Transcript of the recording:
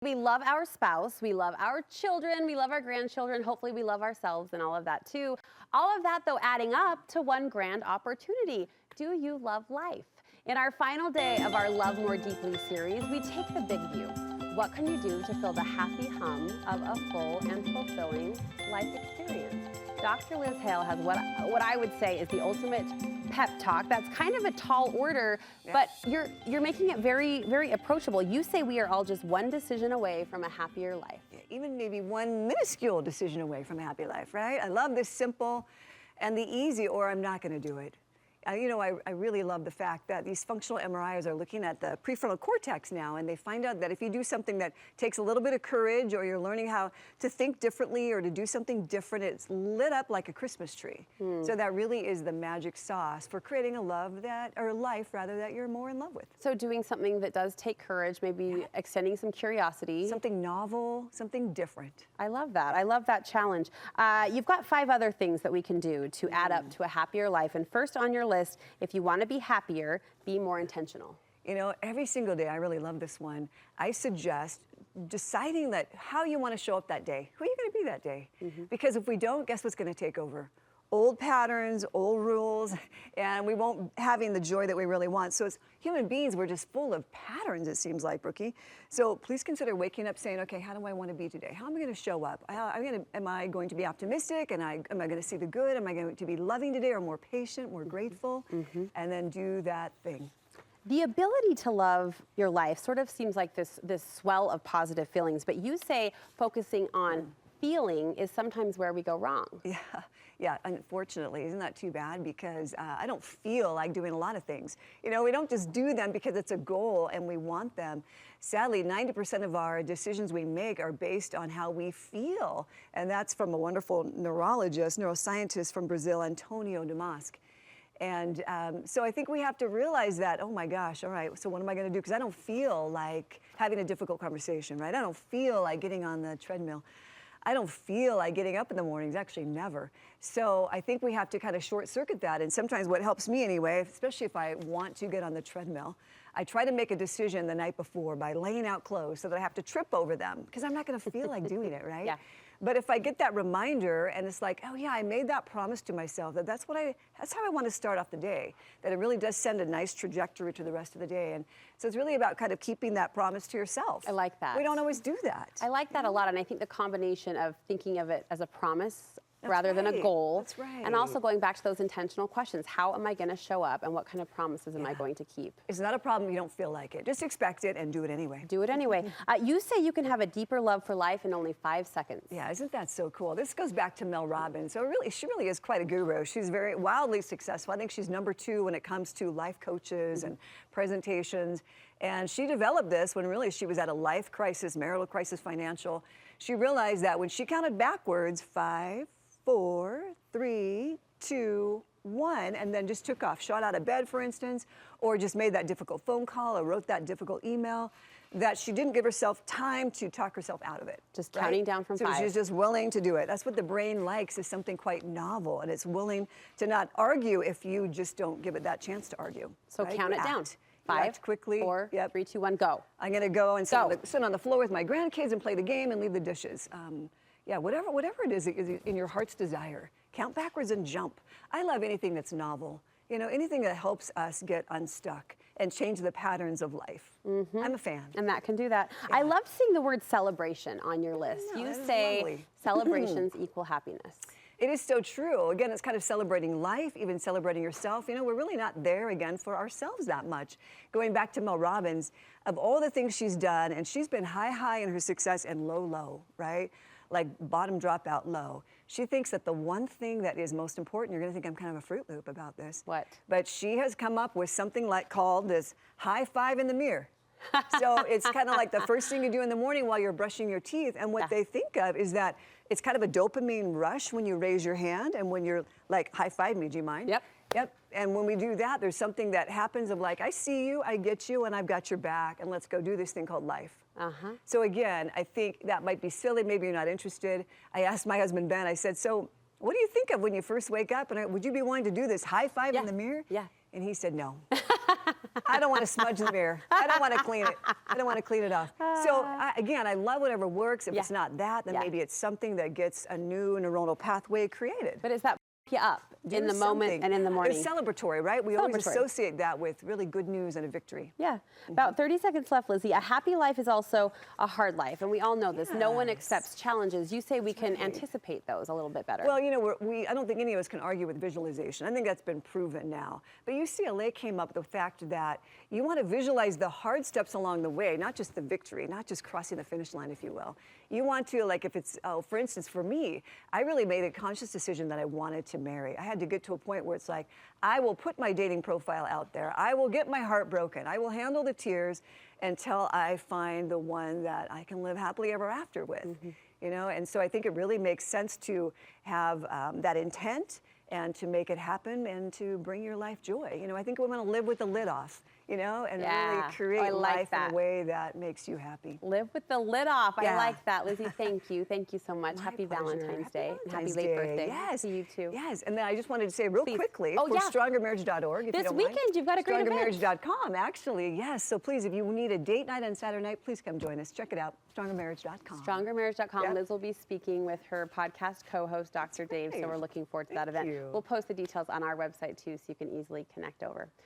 We love our spouse, we love our children, we love our grandchildren, hopefully we love ourselves and all of that too. All of that though adding up to one grand opportunity. Do you love life? In our final day of our Love More Deeply series, we take the big view. What can you do to feel the happy hum of a full and fulfilling life experience? Dr. Liz Hale has what I would say is the ultimate pep talk. That's kind of a tall order, but you're making it very, very approachable. You say we are all just one decision away from a happier life. Yeah, even maybe one minuscule decision away from a happy life, right? I love this simple and the easy, or I'm not going to do it. I really love the fact that these functional MRIs are looking at the prefrontal cortex now, and they find out that if you do something that takes a little bit of courage, or you're learning how to think differently or to do something different, it's lit up like a Christmas tree. So that really is the magic sauce for creating a life that you're more in love with. So doing something that does take courage, maybe extending some curiosity. Something novel, something different. I love that. I love that challenge. You've got 5 other things that we can do to add up to a happier life. And first on your list, if you want to be happier, be more intentional. You know, every single day, I really love this one. I suggest deciding that how you want to show up that day. Who are you going to be that day? Because if we don't, guess what's going to take over? Old patterns, old rules, and we won't having the joy that we really want. So as human beings, we're just full of patterns, it seems like, Brookie. So please consider waking up saying, okay, how do I want to be today? How am I going to show up? Am I going to be optimistic? And am I going to see the good? Am I going to be loving today, or more patient, more grateful? And then do that thing. The ability to love your life sort of seems like this swell of positive feelings, but you say focusing on feeling is sometimes where we go wrong. Yeah, unfortunately. Isn't that too bad? Because I don't feel like doing a lot of things. You know, we don't just do them because it's a goal and we want them. Sadly, 90% of our decisions we make are based on how we feel. And that's from a wonderful neuroscientist from Brazil, Antonio Damasque. And so I think we have to realize that, oh my gosh, all right, so what am I going to do? Because I don't feel like having a difficult conversation, right? I don't feel like getting on the treadmill. I don't feel like getting up in the mornings, actually never. So I think we have to kind of short circuit that. And sometimes what helps me anyway, especially if I want to get on the treadmill, I try to make a decision the night before by laying out clothes so that I have to trip over them, because I'm not going to feel like doing it, right? Yeah. But if I get that reminder and it's like, oh yeah, I made that promise to myself, that's how I want to start off the day, that it really does send a nice trajectory to the rest of the day. And so it's really about kind of keeping that promise to yourself. I like that. We don't always do that. I like that a lot, and I think the combination of thinking of it as a promise rather than a goal. That's right. And also going back to those intentional questions. How am I going to show up, and what kind of promises am I going to keep? It's not a problem you don't feel like it. Just expect it and do it anyway. Do it anyway. You say you can have a deeper love for life in only 5 seconds. Yeah, isn't that so cool? This goes back to Mel Robbins. So she really is quite a guru. She's very wildly successful. I think she's #2 when it comes to life coaches and presentations. And she developed this when really she was at a life crisis, marital crisis, financial. She realized that when she counted backwards, 5, 4, 3, 2, 1, and then just took off, shot out of bed, for instance, or just made that difficult phone call or wrote that difficult email, that she didn't give herself time to talk herself out of it. Just counting down from 5. So she's just willing to do it. That's what the brain likes, is something quite novel, and it's willing to not argue if you just don't give it that chance to argue. So right? count it down. 5, act quickly. 4, 3, 2, 1, go. I'm going to go and sit on the floor with my grandkids and play the game and leave the dishes. Yeah, whatever it is in your heart's desire. Count backwards and jump. I love anything that's novel. You know, anything that helps us get unstuck and change the patterns of life. I'm a fan. And that can do that. Yeah. I love seeing the word celebration on your list. You say celebrations equal happiness. It is so true. Again, it's kind of celebrating life, even celebrating yourself. You know, we're really not there again for ourselves that much. Going back to Mel Robbins, of all the things she's done, and she's been high in her success and low, right? Like bottom dropout low. She thinks that the one thing that is most important, you're going to think I'm kind of a Fruit Loop about this. What? But she has come up with something called this high 5 in the mirror. So it's kind of like the first thing you do in the morning while you're brushing your teeth. And what they think of is that it's kind of a dopamine rush when you raise your hand and when you're like, high 5 me, do you mind? Yep. And when we do that, there's something that happens of like, I see you, I get you, and I've got your back, and let's go do this thing called life. So again, I think that might be silly. Maybe you're not interested. I asked my husband, Ben, I said, so what do you think of when you first wake up? And would you be willing to do this high 5 in the mirror? Yeah. And he said, no. I don't want to smudge the mirror. I don't want to clean it. I don't want to clean it off. So again, I love whatever works. If it's not that, then maybe it's something that gets a new neuronal pathway created. But is that you up in the moment and in the morning? It's celebratory, right? We always associate that with really good news and a victory. Yeah. About 30 seconds left, Lizzie. A happy life is also a hard life, and we all know this. No one accepts challenges. You say we can anticipate those a little bit better. Well, you know, I don't think any of us can argue with visualization. I think that's been proven now. But UCLA came up with the fact that you want to visualize the hard steps along the way, not just the victory, not just crossing the finish line, if you will. You want to, like, if it's, for instance, for me, I really made a conscious decision that I wanted to marry. I had to get to a point where it's like, I will put my dating profile out there. I will get my heart broken. I will handle the tears until I find the one that I can live happily ever after with. You know, and so I think it really makes sense to have that intent and to make it happen and to bring your life joy. You know, I think we want to live with the lid off, you know, and really create life in a way that makes you happy. Live with the lid off. I like that. Lizzie, thank you. Thank you so much. Happy Valentine's Day. Happy late birthday. Yes. To you too. Yes. And then I just wanted to say real quickly, for strongermarriage.org, if this you don't weekend, mind. You've got a great event. Strongermarriage.com, actually. Yes. So please, if you need a date night on Saturday night, please come join us. Check it out. Strongermarriage.com. Strongermarriage.com. Yep. Liz will be speaking with her podcast co-host, Dr. Dave. So we're looking forward to that event. We'll post the details on our website too, so you can easily connect over.